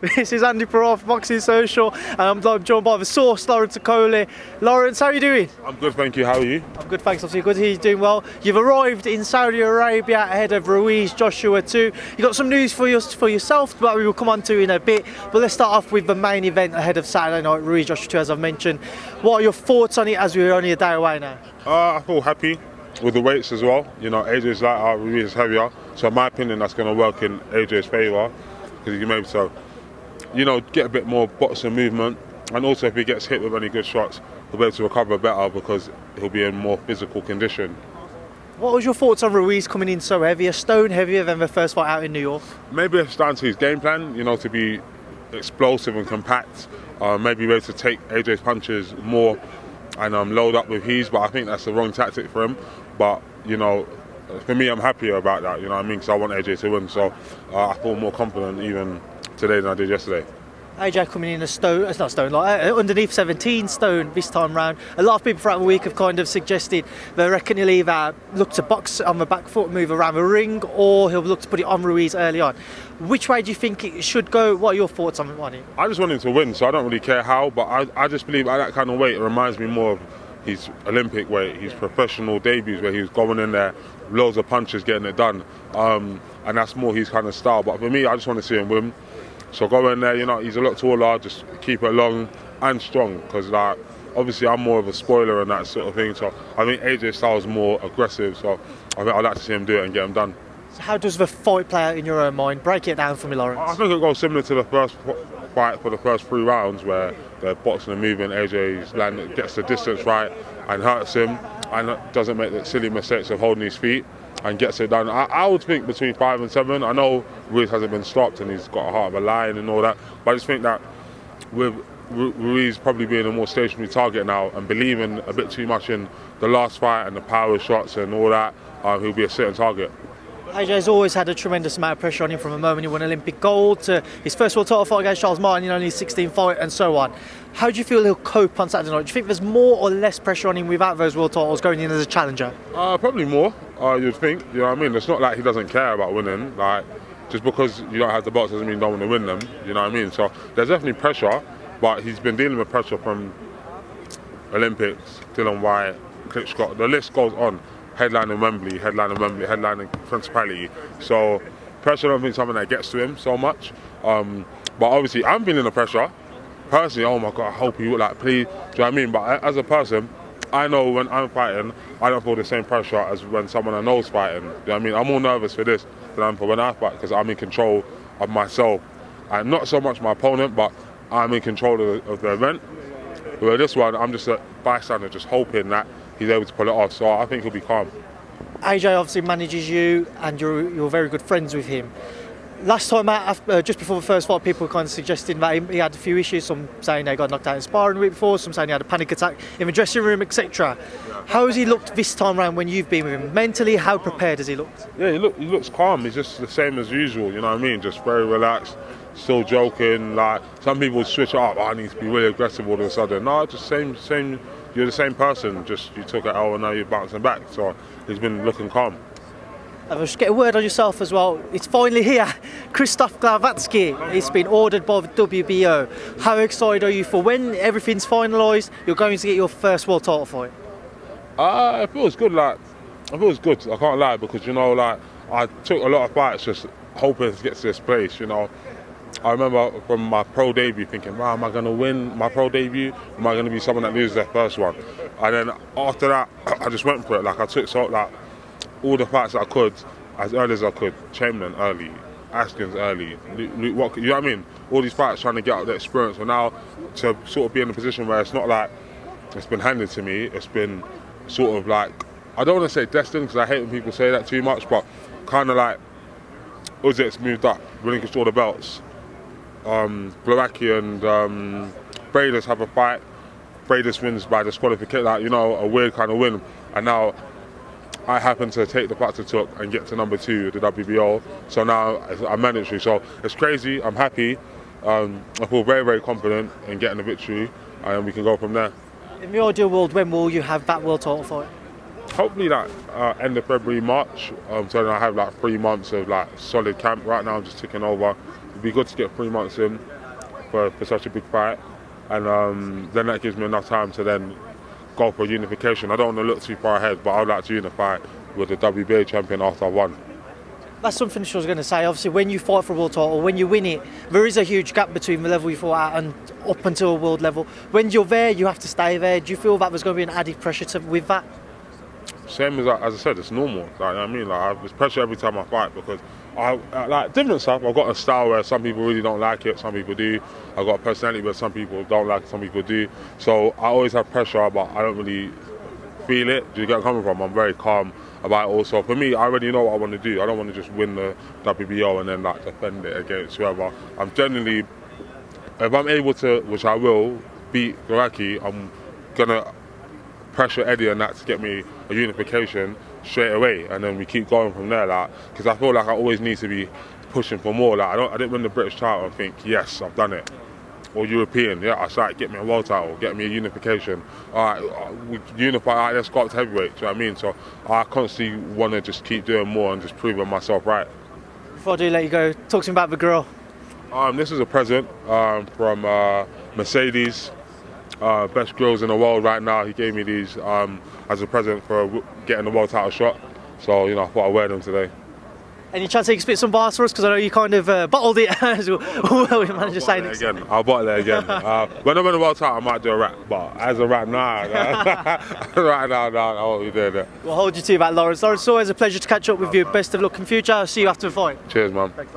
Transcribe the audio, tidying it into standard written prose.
This is Andy Perov, Boxing Social, and I'm joined by the source, Lawrence Okolie. Lawrence, how are you doing? I'm good, thank you. How are you? I'm good, thanks. Obviously, good to hear you doing well. You've arrived in Saudi Arabia ahead of Ruiz-Joshua 2. You got some news for yourself that we will come on to in a bit. But let's start off with the main event ahead of Saturday night, Ruiz-Joshua 2, as I've mentioned. What are your thoughts on it as we're only a day away now? I feel happy with the weights as well. You know, AJ's lighter, Ruiz is heavier. So in my opinion, that's going to work in AJ's favour because he can maybe get a bit more boxing movement. And also if he gets hit with any good shots, he'll be able to recover better because he'll be in more physical condition. What was your thoughts on Ruiz coming in so heavy, a stone heavier than the first fight out in New York? Maybe it's down to his game plan, to be explosive and compact. Maybe be able to take AJ's punches more and load up with his, but I think that's the wrong tactic for him. But, for me, I'm happier about that, because I want AJ to win. So I feel more confident even today than I did yesterday. AJ coming in underneath 17 stone this time round. A lot of people throughout the week have kind of suggested they reckon he'll either look to box on the back foot, move around the ring, or he'll look to put it on Ruiz early on. Which way do you think it should go? What are your thoughts on it? I just want him to win, so I don't really care how, but I just believe at that kind of weight, it reminds me more of his Olympic weight, his professional debuts where he was going in there, loads of punches, getting it done. And that's more his kind of style. But for me, I just want to see him win. So go in there, he's a lot taller, just keep it long and strong because obviously I'm more of a spoiler and that sort of thing. So I think AJ's style is more aggressive, so I think I'd like to see him do it and get him done. So how does the fight play out in your own mind? Break it down for me, Lawrence. I think it'll go similar to the first fight for the first 3 rounds where they're boxing and moving, AJ gets the distance right and hurts him and doesn't make the silly mistakes of holding his feet and gets it done. I would think between 5 and 7. I know Ruiz hasn't been stopped and he's got a heart of a lion and all that, but I just think that with Ruiz probably being a more stationary target now and believing a bit too much in the last fight and the power shots and all that, he'll be a sitting target. AJ's always had a tremendous amount of pressure on him from the moment he won Olympic gold to his first world title fight against Charles Martin in only his 16th fight and so on. How do you feel he'll cope on Saturday night? Do you think there's more or less pressure on him without those world titles going in as a challenger? Probably more, you'd think. You know what I mean? It's not like he doesn't care about winning. Just because you don't have the belts doesn't mean you don't want to win them. You know what I mean? So there's definitely pressure, but he's been dealing with pressure from Olympics, Dylan White, Klitschko. The list goes on. Headlining Wembley, headlining Principality. So pressure don't think something that gets to him so much. But obviously I'm feeling the pressure. Personally, oh my God, I hope you please, do you know what I mean? But as a person, I know when I'm fighting, I don't feel the same pressure as when someone I know is fighting. Do you know what I mean? I'm more nervous for this than I'm for when I fight because I'm in control of myself. And not so much my opponent, but I'm in control of the event. But with this one, I'm just a bystander, just hoping that he's able to pull it off, so I think he'll be calm. AJ obviously manages you and you're very good friends with him. Last time out, just before the first fight, people were kind of suggesting that he had a few issues, some saying they got knocked out in sparring the week before, some saying he had a panic attack in the dressing room, etc. Yeah. How has he looked this time around when you've been with him? Mentally, how prepared has he looked? Yeah, he looks calm, he's just the same as usual, you know what I mean? Just very relaxed, still joking, some people switch it up, I need to be really aggressive all of a sudden. No, just same. You're the same person, just you took it out and now you're bouncing back. So he's been looking calm. I'll just get a word on yourself as well. It's finally here. Krzysztof Glowacki. It's been ordered by the WBO. How excited are you for when everything's finalised, you're going to get your first world title fight? It feels good, I can't lie, because I took a lot of fights just hoping to get to this place, I remember from my pro debut thinking, wow, am I going to win my pro debut? Am I going to be someone that loses their first one? And then after that, I just went for it. I took all the fights that I could, as early as I could. Chamberlain early, Askins early, Luke Walker, you know what I mean? All these fights trying to get out the experience. And now to sort of be in a position where it's not like it's been handed to me, it's been sort of I don't want to say destined because I hate when people say that too much, but kind of Uzik's moved up, relinquished all the belts. Glowacki and Bradis have a fight. Bradis wins by disqualification, a weird kind of win. And now I happen to take the fight I took and get to number 2 at the WBO. So now I'm mandatory. So it's crazy. I'm happy. I feel very, very confident in getting the victory, and we can go from there. In the ideal world, when will you have that world title fight? Hopefully end of February, March. So then I have 3 months of solid camp. Right now I'm just ticking over it'd be good to get 3 months in for such a big fight, and then that gives me enough time to then go for unification. I don't want to look too far ahead, but I'd like to unify with the WBA champion after I won. That's something I was going to say. Obviously, when you fight for a world title, when you win it, there is a huge gap between the level you fought at and up until a world level. When you're there, you have to stay there. Do you feel that there's going to be an added pressure with that? Same as I said, it's normal. Like, you know what I mean, like there's pressure every time I fight because I like different stuff. I've got a style where some people really don't like it, some people do. I've got a personality where some people don't like it, some people do. So I always have pressure, but I don't really feel it. Do you get where I'm coming from? I'm very calm about it also. For me, I already know what I want to do. I don't want to just win the WBO and then like defend it against whoever. I'm generally, if I'm able to, which I will, beat Glowacki, I'm gonna pressure Eddie and that to get me a unification straight away, and then we keep going from there. Like, because I feel like I always need to be pushing for more. Like, I didn't win the British title and think, yes, I've done it. Or European, yeah, I started, get me a world title, get me a unification. All right, we unify, all right, let's go up to heavyweight, do you know what I mean? So I constantly want to just keep doing more and just proving myself right. Before I do let you go, talk to me about the girl. This is a present from Mercedes, best grills in the world right now. He gave me these as a present for getting the world title shot. So, you know, I thought I'd wear them today. Any chance you can spit some bars for us? Because I know you kind of bottled it as well. We managed to say it again. I'll bottle it again. When I win the world title, I might do a rap, but as a rap, nah. Right now, I won't be doing it. We'll hold you to that, Lawrence. Lawrence, it's always a pleasure to catch up with you. Best of luck in future. I'll see you after the fight. Cheers, man. Thanks,